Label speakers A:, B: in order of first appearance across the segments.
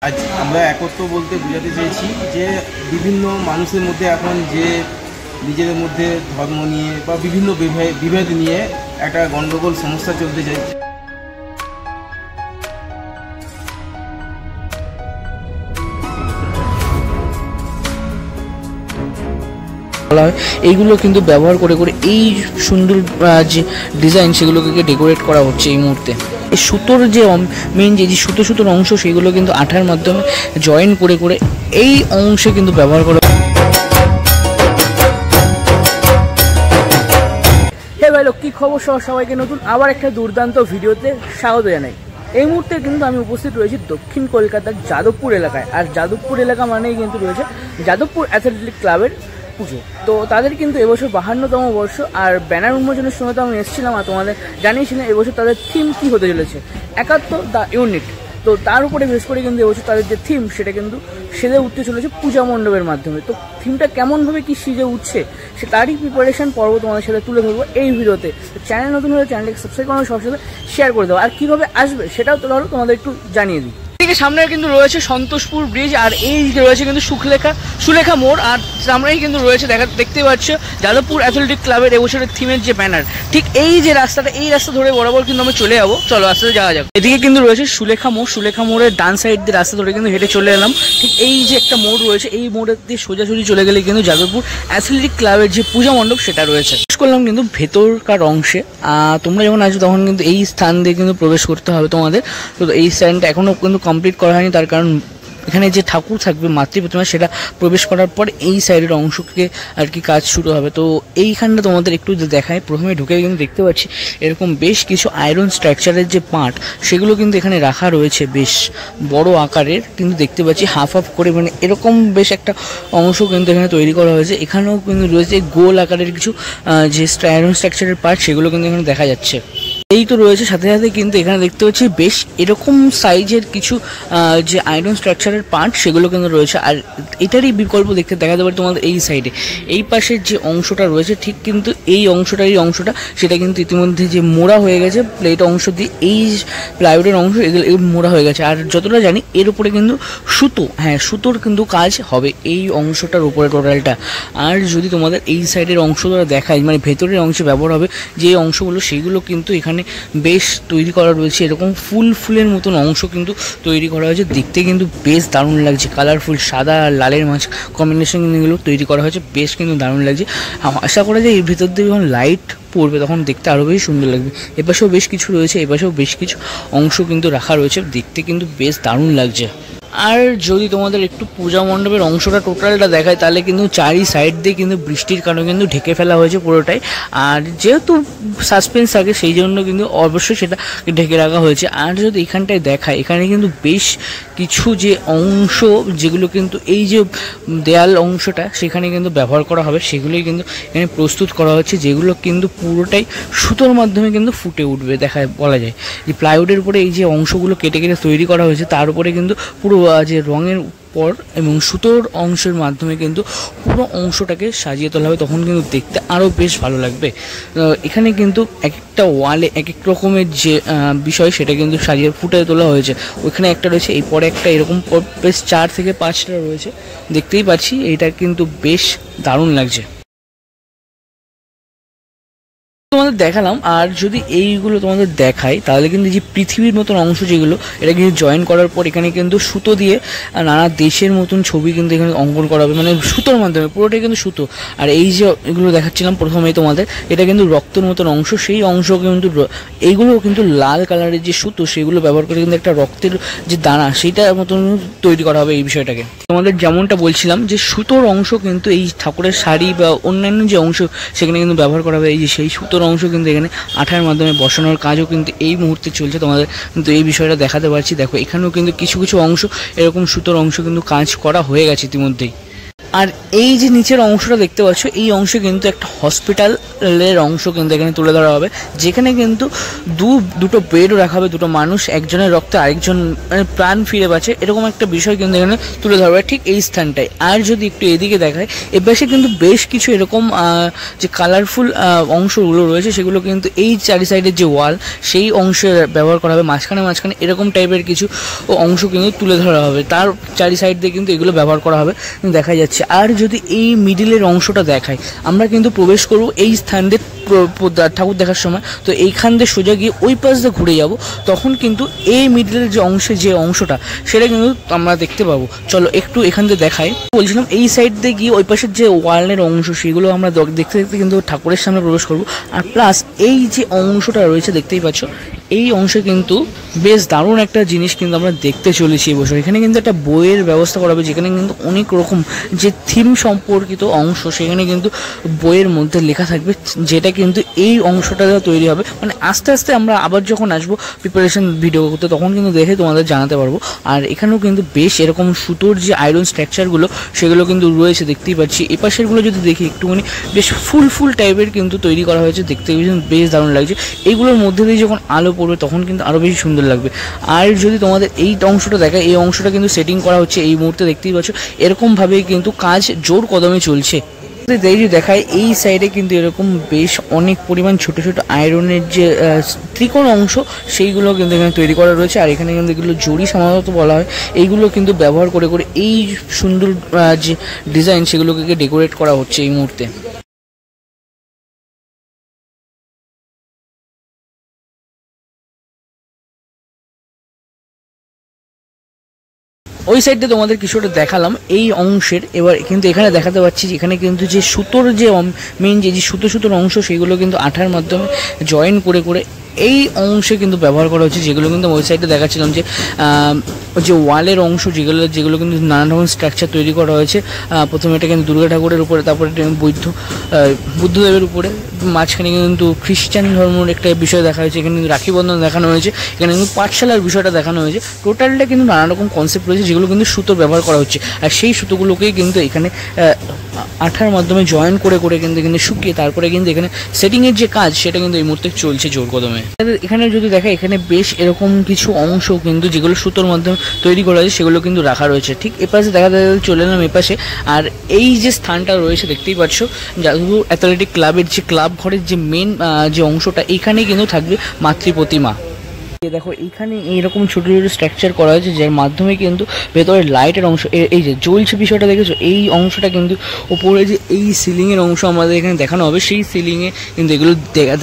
A: আজ আমরা একত্র বলতে বোঝাতে চেয়েছি যে বিভিন্ন মানুষের মধ্যে এখন যে নিজেদের মধ্যে ধর্ম নিয়ে বা বিভিন্ন বিভেদ নিয়ে একটা গণ্ডগোল সমস্যা চলতে চাই।
B: এইগুলো কিন্তু ব্যবহার করে করে এই সুন্দর যে ডিজাইন সেগুলোকে ডেকোরেট করা হচ্ছে এই মুহূর্তে। এই সুতোর যে মেন যে সুতোর অংশ সেগুলো কিন্তু আঠার মাধ্যমে জয়েন করে করে এই অংশে কিন্তু ব্যবহার করা। হে ভাই লোক, কি খবর? সবাইকে নতুন আবার একটা দুর্দান্ত ভিডিওতে স্বাগত জানাই। এই মুহূর্তে কিন্তু আমি উপস্থিত রয়েছি দক্ষিণ কলকাতার যাদবপুর এলাকায়। আর যাদবপুর এলাকা মানেই কিন্তু রয়েছে যাদবপুর অ্যাথলেটিক ক্লাবের পুজো। তো তাদের কিন্তু এবছর 52তম বর্ষ। আর ব্যানার উন্মোচনের সময় তো আমি এসেছিলাম আর তোমাদের জানিয়েছিলাম এবছর তাদের থিম কী হতে চলেছে, 71 দ্য ইউনিট। তো তার উপরে বেশ করে কিন্তু এবছর তাদের যে থিম সেটা কিন্তু সেজে উঠতে চলেছে পূজা মণ্ডপের মাধ্যমে। তো থিমটা কেমনভাবে কি সেজে উঠছে সে তারই প্রিপারেশন পর্ব তোমাদের সাথে তুলে ধরবো এই ভিডিওতে। চ্যানেল নতুন হলে চ্যানেলটাকে সাবস্ক্রাইব করে সবার সাথে শেয়ার করে দেবো। আর কীভাবে আসবে সেটাও তোমাদের একটু জানিয়ে দিই। এদিকে সামনে কিন্তু রয়েছে সন্তোষপুর ব্রিজ, আর এই রয়েছে কিন্তু সুলেখা মোড়। আর সামনেই কিন্তু রয়েছে দেখতে পাচ্ছ যাদবপুর অ্যাথলেটিক ক্লাবের এবছরের থিমের যে ব্যানার। ঠিক এই যে রাস্তাটা, এই রাস্তা ধরে বরাবর কিন্তু আমরা চলে যাবো। চলো আস্তে যাওয়া যাক। এদিকে কিন্তু রয়েছে সুলেখা মোড়ের ডান সাইড দিয়ে রাস্তা ধরে কিন্তু হেঁটে চলে এলাম। ঠিক এই যে একটা মোড় রয়েছে, এই মোড়ের দিয়ে সোজাসুজি চলে গেলে কিন্তু যাদবপুর অ্যাথলেটিক ক্লাবের যে পূজা মণ্ডপ সেটা রয়েছে। করলাম কিন্তু ভেতরকার অংশে। তোমরা যখন আসবে তখন কিন্তু এই স্থান দিয়ে কিন্তু প্রবেশ করতে হবে তোমাদের। তো এই স্থানটা এখনও কিন্তু কমপ্লিট করা হয়নি, তার কারণ এখানে যে ঠাকুর থাকবে মাতৃ প্রতিমা সেটা প্রবেশ করার পর এই সাইডের অংশকে আর কি কাজ শুরু হবে। তো এইখানটা তোমাদের একটু দেখায়। প্রথমে ঢুকে কিন্তু দেখতে পাচ্ছি এরকম বেশ কিছু আয়রন স্ট্রাকচারের যে পার্ট সেগুলো কিন্তু এখানে রাখা রয়েছে বেশ বড় আকারের, কিন্তু দেখতে পাচ্ছি হাফ করে, মানে এরকম বেশ একটা অংশ কিন্তু এখানে তৈরি করা হয়েছে। এখানেও কিন্তু রয়েছে গোল আকারের কিছু যে আয়রন স্ট্রাকচারের পার্ট সেগুলো কিন্তু এখানে দেখা যাচ্ছে। এই তো রয়েছে সাথে সাথে কিন্তু এখানে দেখতে পাচ্ছি বেশ এরকম সাইজের কিছু যে আয়রন স্ট্রাকচারের পার্ট সেগুলো কিন্তু রয়েছে। আর এটারই বিকল্প দেখাতে পারে তোমাদের এই সাইডে এই পাশের যে অংশটা রয়েছে, ঠিক কিন্তু এই অংশটা সেটা কিন্তু ইতিমধ্যে যে মোড়া হয়ে গেছে প্লেট অংশ দিয়ে, এই প্লাইউডের অংশ এগুলো মোড়া হয়ে গেছে। আর যতটা জানি এর উপরে কিন্তু সুতোর কিন্তু কাজ হবে এই অংশটার উপরে টোটালটা। আর যদি তোমাদের এই সাইডের অংশটা দেখায়, মানে ভেতরের অংশে ব্যবহার হবে যে অংশগুলো, সেইগুলো কিন্তু এখানে বেশ তৈরি করা রয়েছে। এরকম ফুলের মতন অংশ কিন্তু তৈরি করা হয়েছে, দেখতে কিন্তু বেশ দারুণ লাগছে। কালারফুল সাদা আর লালের মাঝ কম্বিনেশন এগুলো তৈরি করা হয়েছে, বেশ কিন্তু দারুণ লাগছে। আশা করা যায় এর ভিতর দিয়ে যখন লাইট পড়বে তখন দেখতে আরও বেশি সুন্দর লাগবে। এপাশেও বেশ কিছু রয়েছে, এপাশেও বেশ কিছু অংশ কিন্তু রাখা রয়েছে, দেখতে কিন্তু বেশ দারুণ লাগছে। আর যদি তোমাদের একটু পূজা মণ্ডপের অংশটা টোটালটা দেখায় তাহলে কিন্তু চারি সাইড দিয়ে কিন্তু বৃষ্টির কারণে কিন্তু ঢেকে ফেলা হয়েছে পুরোটাই। আর যেহেতু সাসপেন্স থাকে সেই জন্য কিন্তু অবশ্যই সেটা ঢেকে রাখা হয়েছে। আর যদি এখানটায় দেখায়, এখানে কিন্তু বেশ কিছু যে অংশ যেগুলো কিন্তু এই যে দেয়াল অংশটা সেখানে কিন্তু ব্যবহার করা হবে, সেগুলোই কিন্তু এখানে প্রস্তুত করা হচ্ছে, যেগুলো কিন্তু পুরোটাই সুতোর মাধ্যমে কিন্তু ফুটে উঠবে। বলা যায় যে প্লাইউডের উপরে এই যে অংশগুলো কেটে তৈরি করা হয়েছে তার উপরে কিন্তু পুরো যে রঙের পর এবং সুতোর অংশের মাধ্যমে কিন্তু পুরো অংশটাকে সাজিয়ে তোলা হবে, তখন কিন্তু দেখতে আরও বেশ ভালো লাগবে। এখানে কিন্তু এক একটা ওয়ালে এক এক রকমের যে বিষয় সেটা কিন্তু সাজিয়ে ফুটে তোলা হয়েছে। ওইখানে একটা রয়েছে, এই পরে একটা, এরকম বেশ 4 থেকে 5টা রয়েছে, দেখতেই পাচ্ছি। এটা কিন্তু বেশ দারুণ লাগছে। তোমাদের দেখালাম। আর যদি এইগুলো তোমাদের দেখাই তাহলে কিন্তু যে পৃথিবীর মতন অংশ যেগুলো, এটা কিন্তু জয়েন করার পর এখানে কিন্তু সুতো দিয়ে নানা দেশের মতন ছবি কিন্তু এখানে অঙ্কন করা হবে, মানে সুতোর মাধ্যমে পুরোটাই কিন্তু সুতো। আর এই যে এগুলো দেখাচ্ছিলাম প্রথমেই তোমাদের, এটা কিন্তু রক্তের মতন অংশ, সেই অংশ কিন্তু এইগুলো কিন্তু লাল কালারের যে সুতো সেগুলো ব্যবহার করে কিন্তু একটা রক্তের যে দানা সেইটার মতন তৈরি করা হবে এই বিষয়টাকে। তোমাদের যেমনটা বলছিলাম যে সুতোর অংশ কিন্তু এই ঠাকুরের শাড়ি বা অন্যান্য যে অংশ সেখানে কিন্তু ব্যবহার করা হবে। এই যে সেই সুতোর অংশ কিন্তু এখানে আঠার মাধ্যমে বসানোর কাজও কিন্তু এই মুহূর্তে চলছে। তোমাদের কিন্তু এই বিষয়টা দেখাতে পারছি। দেখো এখানেও কিন্তু কিছু অংশ এরকম সুতোর অংশ কিন্তু কাজ করা হয়ে গেছে ইতিমধ্যেই। আর এই যে নিচের অংশটা দেখতে পাচ্ছ, এই অংশে কিন্তু একটা হসপিটালের অংশ কিন্তু এখানে তুলে ধরা হবে, যেখানে কিন্তু দুটো বেডও রাখা হবে, দুটো মানুষ, একজনের রক্তে আরেকজন প্রাণ ফিরে বাঁচে, এরকম একটা বিষয় কিন্তু এখানে তুলে ধরা হবে ঠিক এই স্থানটায়। আর যদি একটু এদিকে দেখায়, এ পাশে কিন্তু বেশ কিছু এরকম যে কালারফুল অংশগুলো রয়েছে সেগুলো কিন্তু এই চারি সাইডের যে ওয়াল সেই অংশে ব্যবহার করা হবে। মাঝখানে এরকম টাইপের কিছু অংশ কিন্তু তুলে ধরা হবে, তার চারি সাইড দিয়ে কিন্তু এগুলো ব্যবহার করা হবে দেখা যাচ্ছে। আর যদি এই মিডিলের অংশটা দেখায়, আমরা কিন্তু প্রবেশ করব এই স্থান দিয়ে ঠাকুর দেখার সময়, তো এইখান দিয়ে সোজা গিয়ে ওই পাশ দিয়ে ঘুরে যাব, তখন কিন্তু এই মিডিলের যে অংশটা সেটা কিন্তু আমরা দেখতে পাবো। চলো একটু এখান দিয়ে দেখাই। বলছিলাম এই সাইড দিয়ে গিয়ে ওই পাশের যে ওয়ালের অংশ সেগুলো আমরা দেখতে দেখতে কিন্তু ঠাকুরের সামনে প্রবেশ করব। আর প্লাস এই যে অংশটা রয়েছে দেখতেই পাচ্ছ, এই অংশে কিন্তু বেশ দারুণ একটা জিনিস কিন্তু আমরা দেখতে চলেছি এই বছর। এখানে কিন্তু একটা বইয়ের ব্যবস্থা করা হবে, যেখানে কিন্তু অনেক রকম যে থিম সম্পর্কিত অংশ সেখানে কিন্তু বইয়ের মধ্যে লেখা থাকবে, যেটা কিন্তু এই অংশটা তৈরি হবে। মানে আস্তে আস্তে আমরা আবার যখন আসবো প্রিপারেশন ভিডিও করতে, তখন কিন্তু দেখে তোমাদের জানাতে পারবো। আর এখানেও কিন্তু বেশ এরকম সুতোর যে আয়রন স্ট্রাকচারগুলো সেগুলো কিন্তু রয়েছে দেখতেই পাচ্ছি। এ পাশেরগুলো যদি দেখি একটুখানি বেশ ফুল টাইপের কিন্তু তৈরি করা হয়েছে, দেখতে বেশ দারুণ লাগছে। এইগুলোর মধ্যে দিয়ে যখন আলো পড়বে তখন কিন্তু আরও বেশি সুন্দর লাগবে। আর যদি তোমাদের এই অংশটা দেখায়, এই অংশটা কিন্তু সেটিং করা হচ্ছে এই মুহূর্তে, দেখতেই পাচ্ছ এরকমভাবেই কিন্তু কাজ জোর কদমে চলছে। দেখায় এই সাইডে কিন্তু এরকম বেশ অনেক পরিমাণ ছোট আয়রনের যে ত্রিকোণ অংশ সেইগুলো কিন্তু এখানে তৈরি করা রয়েছে। আর এখানে কিন্তু এগুলো জড়ি সাধারণত বলা হয়, এইগুলো কিন্তু ব্যবহার করে এই সুন্দর যে ডিজাইন সেগুলোকে ডেকোরেট করা হচ্ছে এই মুহূর্তে। ওই সাইডে তোমাদের কিছুটা দেখালাম এই অংশের। এবার কিন্তু এখানে দেখাতে পাচ্ছি, এখানে কিন্তু যে সুতোর যে মেইন যে সুতোর অংশ সেগুলো কিন্তু আঠার মাধ্যমে জয়েন করে এই অংশে কিন্তু ব্যবহার করা হচ্ছে, যেগুলো কিন্তু ওই সাইডে দেখাচ্ছিলাম যে ওয়ালের অংশ যেগুলো কিন্তু নানান রকম স্ট্রাকচার তৈরি করা হয়েছে। প্রথমে এটা কিন্তু দুর্গা ঠাকুরের উপরে, তারপরে বুদ্ধদেবের উপরে, মাঝখানে কিন্তু খ্রিস্টান ধর্মের একটা বিষয় দেখা হয়েছে, এখানে কিন্তু রাখি বন্ধন দেখানো হয়েছে, এখানে কিন্তু পাঠশালার বিষয়টা দেখানো হয়েছে। টোটালটা কিন্তু নানা রকম কনসেপ্ট রয়েছে যেগুলো কিন্তু সুতোর ব্যবহার করা হচ্ছে। আর সেই সুতোগুলোকেই কিন্তু এখানে আঠার মাধ্যমে জয়েন করে কিন্তু শুকিয়ে তারপরে কিন্তু এখানে সেটিংয়ের যে কাজ সেটা কিন্তু এই মুহূর্তে চলছে জোর কদমে। এখানে যদি দেখা, এখানে বেশ এরকম কিছু অংশ কিন্তু যেগুলো সুতোর মাধ্যমে তৈরি করা হয়েছে সেগুলো কিন্তু রাখা রয়েছে। ঠিক এপাশে দেখা চলে এলাম এপাশে। আর এই যে স্থানটা রয়েছে দেখতেই পাচ্ছ, যাদবপুর অ্যাথলেটিক ক্লাবের যে ক্লাব ঘরের যে মেন যে অংশটা, এইখানেই কিন্তু থাকবে মাতৃ প্রতিমা। দেখো এইখানে এইরকম ছোট স্ট্রাকচার করা হয়েছে, যার মাধ্যমে কিন্তু ভেতরে লাইটের অংশ এই যে জ্বলছে বিষয়টা দেখেছো, এই অংশটা কিন্তু ওপরে যে এই সিলিংয়ের অংশ আমাদের এখানে দেখানো হবে, সেই সিলিংয়ে কিন্তু এগুলো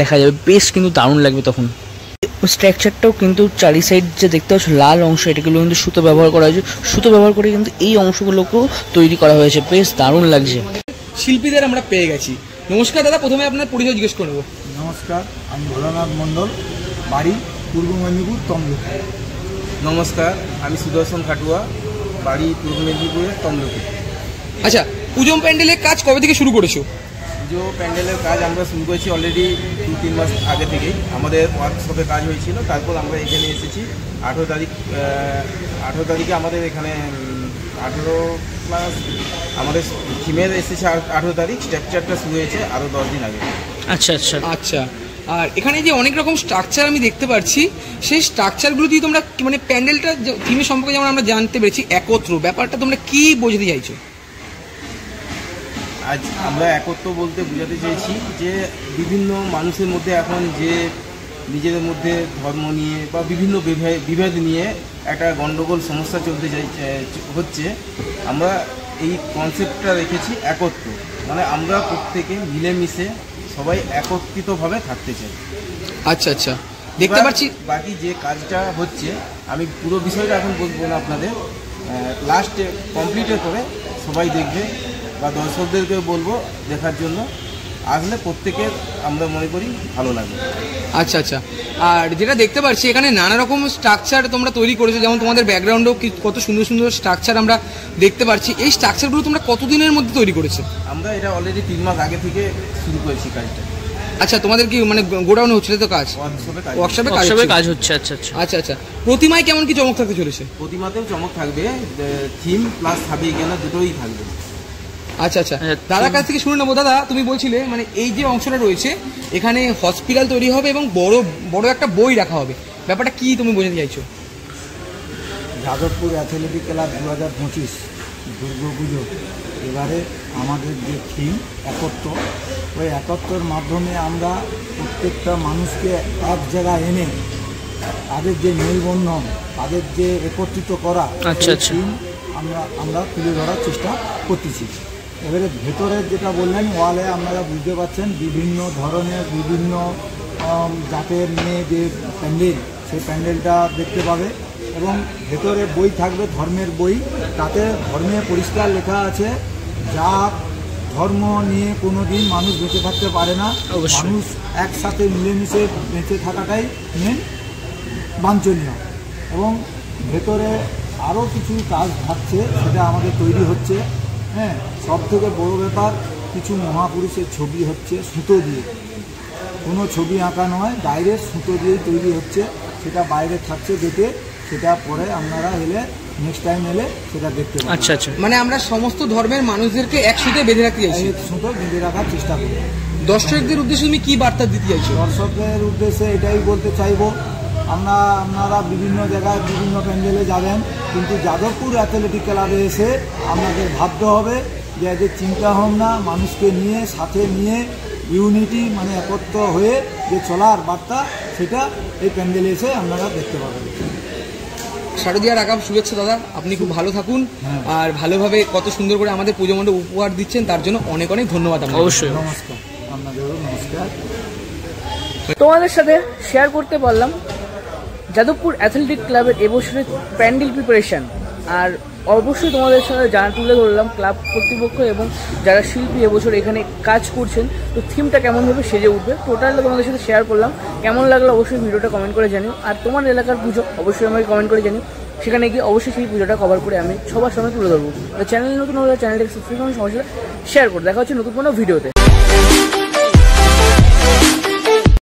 B: দেখা যাবে, বেশ কিন্তু দারুণ লাগবে তখন। স্ট্রাকচারটাও কিন্তু চারি সাইড যে দেখতে পাচ্ছ লাল অংশ, এটাগুলো কিন্তু সুতো ব্যবহার করা হয়েছে, সুতো ব্যবহার করে কিন্তু এই অংশগুলোকেও তৈরি করা হয়েছে, বেশ দারুণ লাগছে।
C: শিল্পীদের আমরা পেয়ে গেছি। নমস্কার দাদা, প্রথমে আপনার পরিচয় জিজ্ঞেস করবো।
D: নমস্কার, আমি ভোলানাথ মণ্ডল, বাড়ি পূর্ব মেদিনীপুর তমলুক।
A: নমস্কার, আমি সুদর্শন খাটুয়া, বাড়ি পূর্ব মেদিনীপুরের তমলুকে।
C: আচ্ছা, পুজো প্যান্ডেলের কাজ কবে থেকে শুরু করেছো?
A: পুজো প্যান্ডেলের কাজ আমরা শুরু করেছি অলরেডি 2-3 মাস আগে থেকেই। আমাদের ওয়ার্কশপে কাজ হয়েছিল, তারপর আমরা এখানে এসেছি 18 তারিখে আমাদের এখানে 18+ আমাদের থিমের এসেছে 18 তারিখ। স্ট্রাকচারটা শুরু হয়েছে আরও 10 দিন আগে।
C: আচ্ছা। আর এখানে যে অনেক রকম স্ট্রাকচার আমি দেখতে পাচ্ছি, সেই স্ট্রাকচারগুলো দিয়ে তোমরা মানে প্যান্ডেলটা থিমের সম্পর্কে যেমন আমরা জানতে পেরেছি একত্র, ব্যাপারটা তোমরা কি বোঝাতে চাইছো?
A: আজ আমরা একত্র বলতে বোঝাতে চেয়েছি যে বিভিন্ন মানুষের মধ্যে এখন যে নিজেদের মধ্যে ধর্ম নিয়ে বা বিভিন্ন বিভেদ নিয়ে একটা গণ্ডগোল সমস্যা হচ্ছে, আমরা এই কনসেপ্টটা রেখেছি একত্র, মানে আমরা প্রত্যেকে মিলেমিশে সবাই একত্রিতভাবে থাকতে চাই।
C: আচ্ছা, দেখতে পাচ্ছি।
A: বাকি যে কাজটা হচ্ছে আমি পুরো বিষয়টা এখন বলবো না আপনাদের, লাস্টে কমপ্লিটের করে সবাই দেখবে বা দর্শকদেরকে বলবো দেখার জন্য, আসলে প্রত্যেকের আমরা মনে করি ভালো লাগবে।
C: আচ্ছা। আর যেটা দেখতে পাচ্ছি এখানে নানা রকম স্ট্রাকচার তোমরা তৈরি করেছো, যেমন তোমাদের ব্যাকগ্রাউন্ডেও কত সুন্দর স্ট্রাকচার আমরা দেখতে পাচ্ছি। এই স্ট্রাকচারগুলো তোমরা কতদিনের মধ্যে তৈরি করেছো?
A: আমরা এটা অলরেডি 3 মাস আগে থেকে শুরু করেছি কাজটা।
C: আচ্ছা, তোমাদের কি মানে গোডাউনে হচ্ছে তো কাজ? ওয়ার্কশপে কাজ হচ্ছে। আচ্ছা। প্রতিমায় কেমন কি চমক থাকতে চলেছে?
A: প্রতিমাতেও চমক থাকবে, থিম প্লাস ছাবি এখানে দুটোই থাকবে।
C: আচ্ছা আচ্ছা, দাদার কাছ থেকে শুনে নেবো। দাদা, তুমি বলছিলে মানে এই যে অংশটা রয়েছে এখানে হসপিটাল তৈরি হবে এবং বড় বড় একটা বই রাখা হবে, ব্যাপারটা কি তুমি বোঝাতে চাইছো?
D: যাদবপুর অ্যাথলেটিক ক্লাব 2025 দুর্গাপুজো, এবারে আমাদের যে থিম একত্র, ওই একত্রের মাধ্যমে আমরা প্রত্যেকটা মানুষকে এক জায়গায় এনে তাদের যে মেলবন্ধন, তাদের যে একত্রিত করা, থিম আমরা তুলে ধরার চেষ্টা করতেছি। এবারে ভেতরের যেটা বললেন ওয়ালে আপনারা বুঝতে পারছেন বিভিন্ন ধরনের বিভিন্ন জাতের নিয়ে যে প্যান্ডেল, সেই প্যান্ডেলটা দেখতে পাবে এবং ভেতরে বই থাকবে ধর্মের বই, তাতে ধর্মে পরিষ্কার লেখা আছে জাত ধর্ম নিয়ে কোনো দিন মানুষ বেঁচে থাকতে পারে না, মানুষ একসাথে মিলেমিশে বেঁচে থাকাটাই মেন বাঞ্ছনীয়। এবং ভেতরে আরও কিছু কাজ থাকছে, সেটা আমাদের তৈরি হচ্ছে। হ্যাঁ, সব থেকে বড় ব্যাপার কিছু মহাপুরুষের ছবি হচ্ছে সুতো দিয়ে, কোনো ছবি আঁকা নয়, ডাইরেক্ট সুতো দিয়েই তৈরি হচ্ছে, সেটা বাইরে থাকছে দেখে, সেটা পরে আপনারা এলে নেক্সট টাইম এলে সেটা দেখতে পাবেন।
C: আচ্ছা আচ্ছা, মানে আমরা সমস্ত ধর্মের মানুষদেরকে এক সুতো বেঁধে রাখতে চাইছি,
D: এক সুতো বেঁধে রাখার চেষ্টা করি।
C: দর্শকদের উদ্দেশ্যে তুমি কি বার্তা দিতে চাইছো?
D: দর্শকদের উদ্দেশ্যে এটাই বলতে চাইবো, আপনারা বিভিন্ন জায়গায় বিভিন্ন প্যান্ডেলে যাবেন, কিন্তু যাদবপুর অ্যাথলেটিক ক্লাবে এসে আপনাদের ভাবতে হবে যে এদের চিন্তা ভাবনা মানুষকে নিয়ে সাথে নিয়ে ইউনিটি মানে একত্র হয়ে যে চলার বার্তা, সেটা এই প্যান্ডেলে এসে আপনারা দেখতে পাবেন।
C: শারদীয়ার আগাম শুভেচ্ছা দাদা, আপনি খুব ভালো থাকুন আর ভালোভাবে কত সুন্দর করে আমাদের পুজো মণ্ডপ উপহার দিচ্ছেন, তার জন্য অনেক অনেক ধন্যবাদ।
B: অবশ্যই
D: নমস্কার, আপনাদেরও নমস্কার।
B: তোমাদের সাথে শেয়ার করতে পারলাম যাদবপুর অ্যাথলেটিক ক্লাবের এবছরের প্যান্ডেল প্রিপারেশন, আর অবশ্যই তোমাদের সাথে জানা তুলে ধরলাম ক্লাব কর্তৃপক্ষ এবং যারা শিল্পী এবছর এখানে কাজ করছেন, তো থিমটা কেমনভাবে সেজে উঠবে টোটালটা তোমাদের সাথে শেয়ার করলাম। কেমন লাগলো অবশ্যই ভিডিওটা কমেন্ট করে জানিও, আর তোমার এলাকার পুজো অবশ্যই আমাকে কমেন্ট করে জানিও, সেখানে গিয়ে অবশ্যই সেই পুজোটা কভার করে আমি সবার সামনে তুলে ধরবো। চ্যানেল নতুন হলে চ্যানেলটাকে সাবস্ক্রাইব করে সবার সাথে শেয়ার করে দেখা হচ্ছে নতুন কোনো ভিডিওতে।